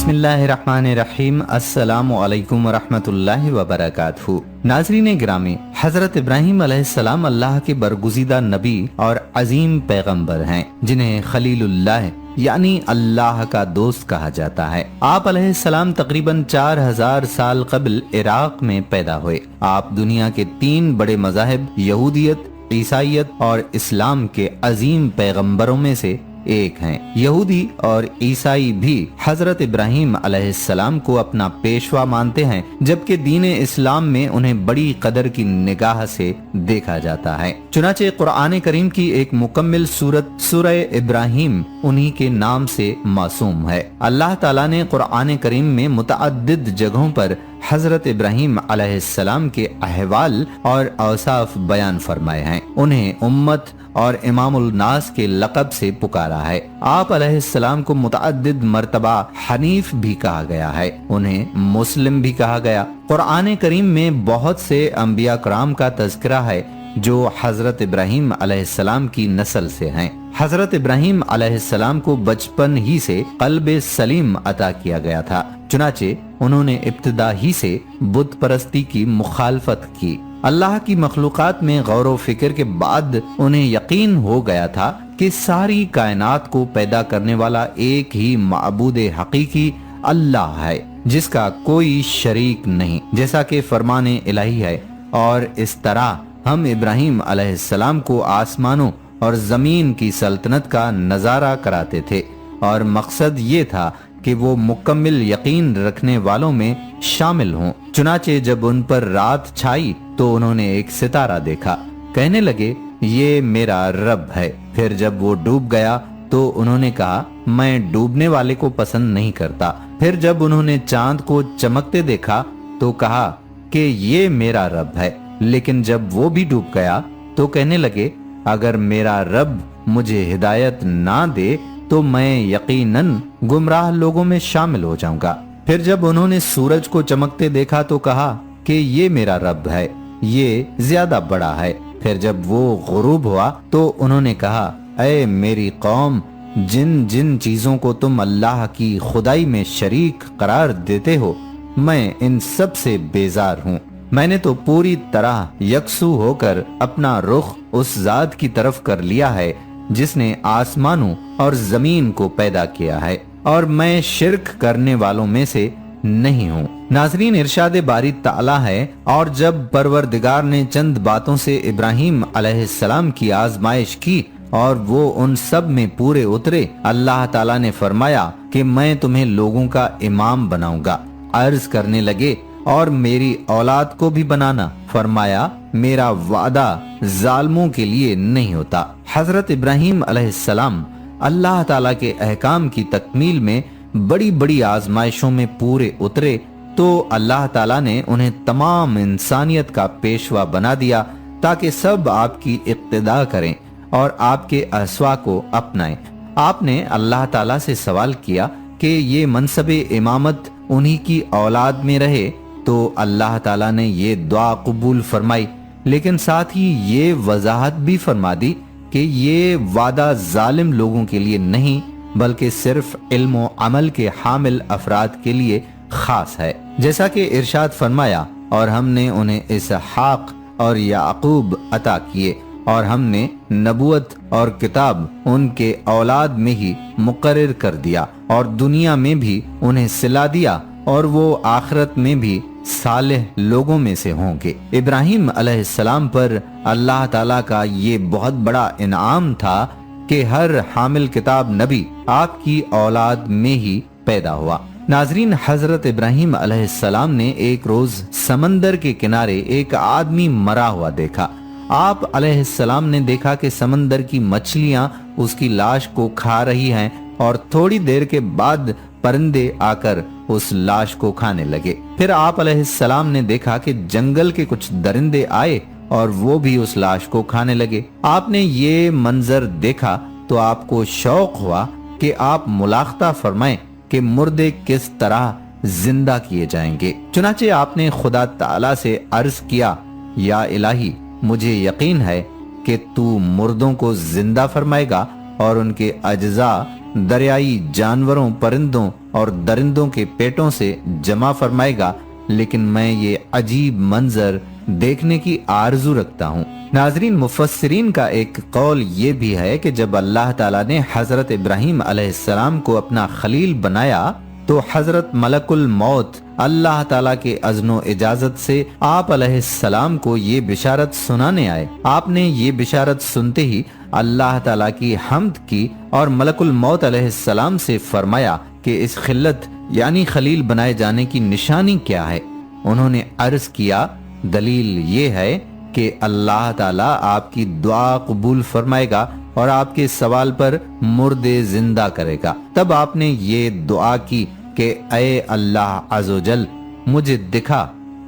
बिस्मिल्लाहिर्रहमानिर्रहीम। अस्सलामु अलैकुम वरहमतुल्लाहि वबरकातुहू। नाज़रीन गिरामी, हजरत इब्राहीम अलैहिस्सलाम अल्लाह के बरगुज़ीदा नबी और अजीम पैगंबर हैं, जिन्हें खलीलुल्लाह यानी अल्लाह का दोस्त कहा जाता है। आप अलैहिस्सलाम तकरीबन 4000 साल कबल इराक में पैदा हुए। आप दुनिया के 3 बड़े मज़ाहिब यहूदियत, ईसाईयत और इस्लाम के अजीम पैगंबरों में से एक हैं। यहूदी और ईसाई भी हजरत इब्राहीम अलैहिस्सलाम को अपना पेशवा मानते हैं, जबकि दीन इस्लाम में उन्हें बड़ी कदर की निगाह से देखा जाता है। चुनाचे कुरान करीम की एक मुकम्मिल सूरत सूरह इब्राहीम उन्हीं के नाम से मासूम है। अल्लाह ताला ने कुरान करीम में मुतअद्दिद जगहों पर हजरत इब्राहीम अलैहिस्सलाम के अहवाल और औसाफ बयान फरमाए हैं। उन्हें उम्मत और इमामुल नास के लक़ब से पुकारा है। आप अलैहिस्सलाम को मुतअद्दिद मर्तबा हनीफ भी कहा गया है, उन्हें मुस्लिम भी कहा गया। कुरान करीम में बहुत से अंबिया कराम का तज़किरा है जो हजरत इब्राहीम अलैहिस्सलाम की नस्ल से हैं। हजरत इब्राहीम अलैहिस्सलाम को बचपन ही से क़ल्ब सलीम अता किया गया था। चुनाचे उन्होंने इब्तिदा ही से बुत परस्ती की मुखालफत की। अल्लाह की मखलूकात में गौर व फिक्र के बाद उन्हें यकीन हो गया था कि सारी कायनात को पैदा करने वाला एक ही माबूद हकीकी अल्लाह है, जिसका कोई शरीक नहीं, जैसा कि फरमाने इलाही है। और इस तरह हम इब्राहीम अलैहिस्सलाम को आसमानों और जमीन की सल्तनत का नजारा कराते थे, और मकसद ये था कि वो मुकम्मिल यकीन रखने वालों में शामिल हों। चुनाचे जब उन पर रात छाई तो उन्होंने एक सितारा देखा, कहने लगे ये मेरा रब है। फिर जब वो डूब गया तो उन्होंने कहा मैं डूबने वाले को पसंद नहीं करता। फिर जब उन्होंने चांद को चमकते देखा तो कहा कि ये मेरा रब है। लेकिन जब वो भी डूब गया तो कहने लगे अगर मेरा रब मुझे हिदायत ना दे तो मैं यकीनन गुमराह लोगों में शामिल हो जाऊंगा। फिर जब उन्होंने सूरज को चमकते देखा तो कहा कि ये मेरा रब है, ये ज्यादा बड़ा है। फिर जब वो गुरूब हुआ तो उन्होंने कहा ऐ मेरी कौम, जिन जिन चीजों को तुम अल्लाह की खुदाई में शरीक करार देते हो, मैं इन सब से बेजार हूँ। मैंने तो पूरी तरह यकसू होकर अपना रुख उस जात की तरफ कर लिया है जिसने आसमानों और जमीन को पैदा किया है, और मैं शिर्क करने वालों में से नहीं हूँ। नाज़रीन, इरशाद बारी ताला है, और जब परवरदिगार ने चंद बातों से इब्राहीम अलैहिस्सलाम की आजमाइश की और वो उन सब में पूरे उतरे, अल्लाह ताला ने फरमाया कि मैं तुम्हें लोगों का इमाम बनाऊंगा। अर्ज करने लगे और मेरी औलाद को भी बनाना। फरमाया मेरा वादा जालिमों के लिए नहीं होता। हजरत इब्राहीम अलैहिस्सलाम अल्लाह ताला के अहकाम की तकमील में बड़ी बड़ी आजमाइशों में पूरे उतरे तो अल्लाह ताला ने उन्हें तमाम इंसानियत का पेशवा बना दिया ताकि सब आपकी इक्तिदा करें और आपके अस्वा को अपनाएं। आपने अल्लाह ताला से सवाल किया कि ये मनसबे इमामत उन्हीं की औलाद में रहे, तो अल्लाह ताला ने ये दुआ कबूल फरमाई, लेकिन साथ ही ये वजाहत भी फरमा दी कि ये वादा जालिम लोगों के लिए नहीं बल्कि सिर्फ इल्म व अमल के हामिल अफराद के लिए खास है। जैसा कि इरशाद फरमाया और हमने उन्हें इसहाक और याकूब अता किए और हमने नबुवत और किताब उनके औलाद में ही मुकर्रर कर दिया और दुनिया में भी उन्हें सिला दिया और वो आखिरत में भी सालेह लोगों में से होंगे। इब्राहीम अलैहिस्सलाम पर अल्लाह ताला का ये बहुत बड़ा इनाम था कि हर हामिल किताब नबी आपकी औलाद में ही पैदा हुआ। नाजरीन, हजरत इब्राहीम अलैहिस्सलाम ने एक रोज समंदर के किनारे एक आदमी मरा हुआ देखा। आप अलैहिस्सलाम ने देखा कि समंदर की मछलियां उसकी लाश को खा रही हैं और थोड़ी देर के बाद परिंदे आकर उस लाश को खाने लगे। फिर आप अलैहिस्सलाम ने देखा कि जंगल के कुछ दरिंदे आए और वो भी उस लाश को खाने लगे। आपने ये मंजर देखा तो आपको शौक हुआ कि आप मुलाख्ता फरमाएं कि मुर्दे किस तरह जिंदा किए जाएंगे। चुनाचे आपने खुदा ताला से अर्ज किया, या इलाही, मुझे यकीन है कि तू मुर्दों को जिंदा फरमाएगा और उनके अज्जा दरियाई जानवरों, परिंदों और दरिंदों के पेटों से जमा फरमाएगा, लेकिन मैं ये अजीब मंजर देखने की आरजू रखता हूँ। नाजरीन, मुफस्सिरीन का एक कौल ये भी है कि जब अल्लाह ताला ने हजरत इब्राहीम अलैहिस्सलाम को अपना खलील बनाया तो हजरत मलकुल मौत अल्लाह ताला के अज़्नो इजाजत से आप अलैहिस्सलाम को ये बिशारत सुनाने आए। आपने ये बिशारत सुनते ही अल्लाह ताला की हम्द की और मलकुल मौत अलैहिस्सलाम से फरमाया कि इस खिल्लत यानी खलील बनाए जाने की निशानी क्या है। उन्होंने अर्ज किया, दलील ये है कि अल्लाह ताला आपकी दुआ कबूल फरमाएगा और आपके सवाल पर मुर्दे जिंदा करेगा। तब आपने ये दुआ की कि ऐ अल्लाह अज़्ज़वजल, मुझे दिखा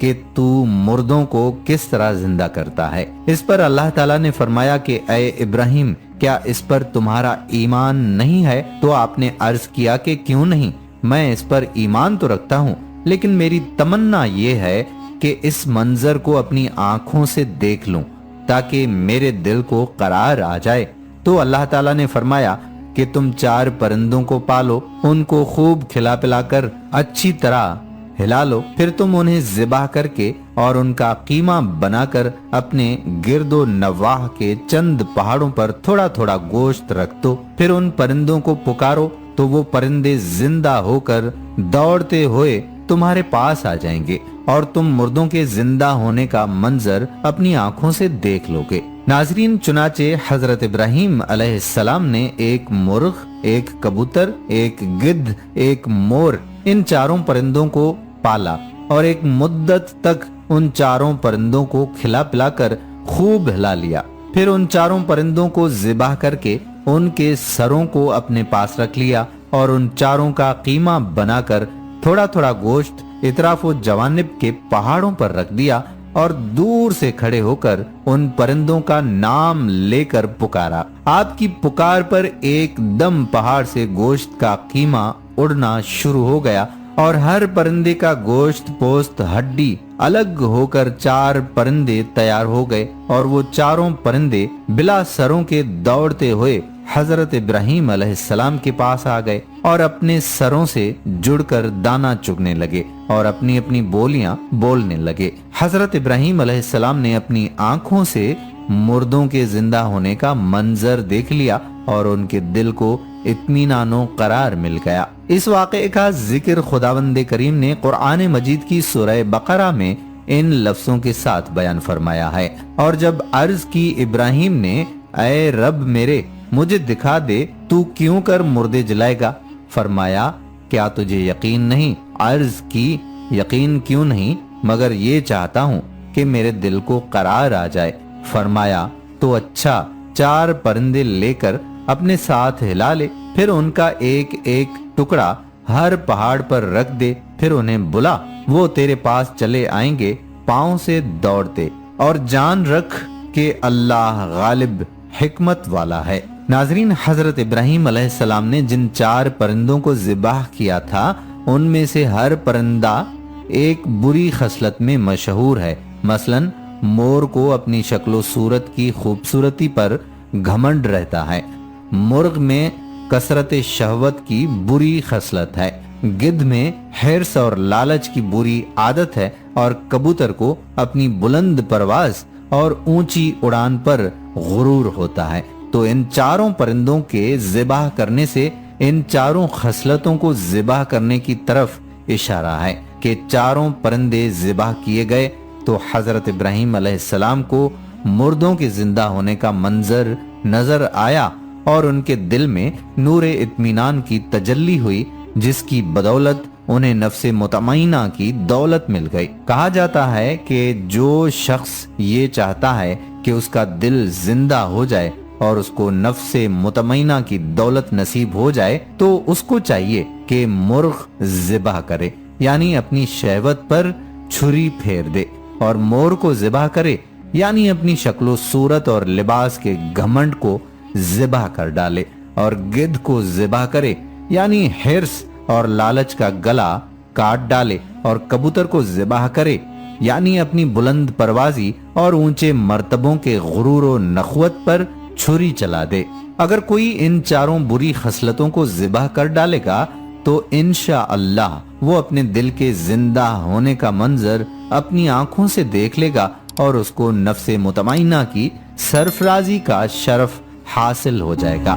कि तू मुर्दों को किस तरह जिंदा करता है। इस पर अल्लाह ताला ने फरमाया कि ऐ इब्राहिम, क्या इस पर तुम्हारा ईमान नहीं है? तो आपने अर्ज किया कि क्यों नहीं, मैं इस पर ईमान तो रखता हूँ, लेकिन मेरी तमन्ना ये है कि इस मंजर को अपनी आंखों से देख लूं ताकि मेरे दिल को करार आ जाए। तो अल्लाह ताला ने फरमाया कि तुम 4 परिंदों को पालो, उनको खूब खिला पिलाकर अच्छी तरह हिला लो, फिर तुम उन्हें ज़िबा करके और उनका कीमा बनाकर अपने गिरदो नवाह के चंद पहाड़ों पर थोड़ा थोड़ा गोश्त रख दो। फिर उन परिंदों को पुकारो तो वो परिंदे जिंदा होकर दौड़ते हुए तुम्हारे पास आ जाएंगे और तुम मुर्दों के जिंदा होने का मंजर अपनी आंखों से देख लोगे। नाजरीन, चुनाचे हजरत इब्राहीम अलैहिस्सलाम ने एक मुर्ग, एक कबूतर, एक गिद्ध, एक मोर, इन 4 परिंदों को पाला और एक मुद्दत तक उन 4 परिंदों को खिला पिलाकर खूब हिला लिया। फिर उन 4 परिंदों को ज़िबा करके उनके सरों को अपने पास रख लिया और उन 4 का कीमा बनाकर थोड़ा थोड़ा गोश्त इतराफ व जवानिब के पहाड़ों पर रख दिया और दूर से खड़े होकर उन परिंदों का नाम लेकर पुकारा। आपकी पुकार पर एकदम पहाड़ से गोश्त का कीमा उड़ना शुरू हो गया और हर परिंदे का गोश्त, पोस्त, हड्डी अलग होकर 4 परिंदे तैयार हो गए और वो 4 परिंदे बिला सरों के दौड़ते हुए हजरत इब्राहीम अलैहिस्सलाम के पास आ गए और अपने सरों से जुड़कर दाना चुगने लगे और अपनी अपनी बोलियां बोलने लगे। हजरत इब्राहीम अलैहिस्सलाम ने अपनी आंखों से मुर्दों के जिंदा होने का मंजर देख लिया और उनके दिल को इत्मीनानो करार मिल गया। इस वाक़े का जिक्र खुदावंद करीम ने कुरान मजीद की सूरह बकरा में इन लफ्जों के साथ बयान फरमाया है। और जब अर्ज की इब्राहीम ने, ऐ रब मेरे, मुझे दिखा दे, तू क्यों कर मुर्दे जलाएगा? फरमाया, क्या तुझे यकीन नहीं? अर्ज की, यकीन क्यों नहीं, मगर ये चाहता हूँ कि मेरे दिल को करार आ जाए। फरमाया, तो अच्छा, 4 परिंदे लेकर अपने साथ हिला ले, फिर उनका एक एक टुकड़ा हर पहाड़ पर रख दे, फिर उन्हें बुला, वो तेरे पास चले आएंगे पांव से दौड़ते, और जान रख कि अल्लाह गालिब हिकमत वाला है। नाजरीन, हजरत इब्राहीम अलैहिस्सलाम ने जिन 4 परिंदों को ज़िबाह किया था, उनमें से हर परिंदा एक बुरी खसलत में मशहूर है। मसलन मोर को अपनी शक्लो सूरत की खूबसूरती पर घमंड रहता है, मुर्ग में कसरत शहवत की बुरी खसलत है, गिद्ध में हिर्स और लालच की बुरी आदत है, और कबूतर को अपनी बुलंद परवाज और ऊंची उड़ान पर गुरूर होता है। तो इन 4 परिंदों के ज़िबाह करने से इन 4 खसलतों को ज़िबाह करने की तरफ इशारा है कि 4 परिंदे ज़िबाह किए गए तो हजरत इब्राहीम अलैहिस्सलाम को मुर्दों के जिंदा होने का मंजर नजर आया और उनके दिल में नूरे इत्मीनान की तजल्ली हुई, जिसकी बदौलत उन्हें नफ्से मुतमईना की दौलत मिल गई। कहा जाता है कि जो शख्स ये चाहता है कि उसका दिल जिंदा हो जाए और उसको नफ्से मुतमईना की दौलत नसीब हो जाए, तो उसको चाहिए कि मुर्ग ज़िबाह करे, यानी अपनी शहवत पर छुरी फेर दे, और मोर को ज़िबाह करे, यानी अपनी शक्लो सूरत और लिबास के घमंड को ज़िबाह कर डाले, और गिद्ध को ज़िबाह करे, यानी हिर्स और लालच का गला काट डाले, और कबूतर को ज़िबाह करे, यानी अपनी बुलंद परवाजी और ऊंचे मर्तबों के गुरूर और नखवत पर छुरी चला दे। اگر کوئی ان چاروں بری خصلتوں کو ذبح کر ڈالے گا تو انشاءاللہ وہ اپنے دل کے زندہ ہونے کا منظر اپنی آنکھوں سے دیکھ لے گا اور اس کو نفس مطمئنہ کی سرفرازی کا شرف حاصل ہو جائے گا۔